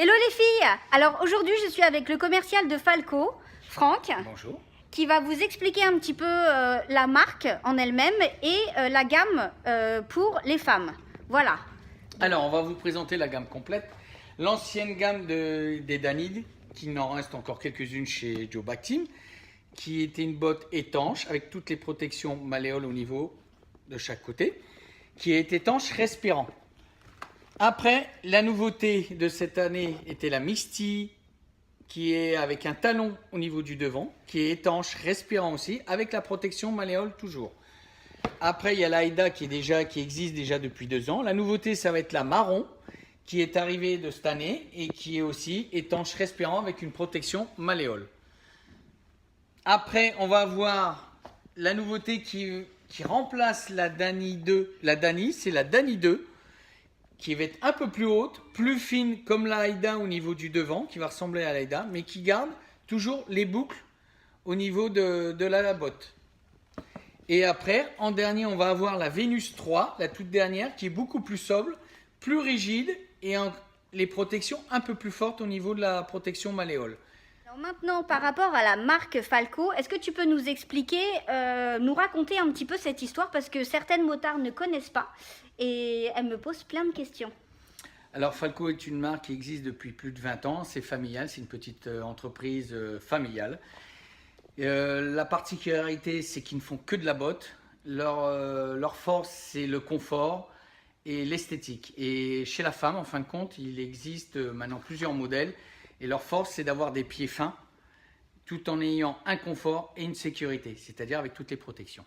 Hello les filles! Alors aujourd'hui je suis avec le commercial de Falco, Franck, Bonjour. qui va vous expliquer un petit peu la marque en elle-même et la gamme pour les femmes. Voilà. Alors, on va vous présenter la gamme complète. L'ancienne gamme des Danides, qui n'en reste encore quelques-unes chez Joe Bactim, qui était une botte étanche avec toutes les protections malléoles au niveau de chaque côté, qui est étanche respirant. Après, la nouveauté de cette année était la Misty, qui est avec un talon au niveau du devant, qui est étanche respirant aussi, avec la protection malléole toujours. Après, il y a l'Aïda qui existe déjà depuis 2 ans. La nouveauté, ça va être la marron, qui est arrivée de cette année et qui est aussi étanche respirant avec une protection malléole. Après, on va avoir la nouveauté qui remplace la Dani 2. La Dani, c'est la Dani 2, qui va être un peu plus haute, plus fine comme l'Aïda au niveau du devant, qui va ressembler à l'Aïda, mais qui garde toujours les boucles au niveau de la botte. Et après, en dernier, on va avoir la Vénus 3, la toute dernière, qui est beaucoup plus sobre, plus rigide et les protections un peu plus fortes au niveau de la protection malléole. Alors maintenant, par rapport à la marque Falco, est-ce que tu peux nous expliquer, nous raconter un petit peu cette histoire parce que certaines motards ne connaissent pas et elles me posent plein de questions. Alors Falco est une marque qui existe depuis plus de 20 ans, c'est familial, c'est une petite entreprise familiale. La particularité, c'est qu'ils ne font que de la botte. Leur force, c'est le confort et l'esthétique. Et chez la femme, en fin de compte, il existe maintenant plusieurs modèles. Et leur force, c'est d'avoir des pieds fins, tout en ayant un confort et une sécurité, c'est-à-dire avec toutes les protections.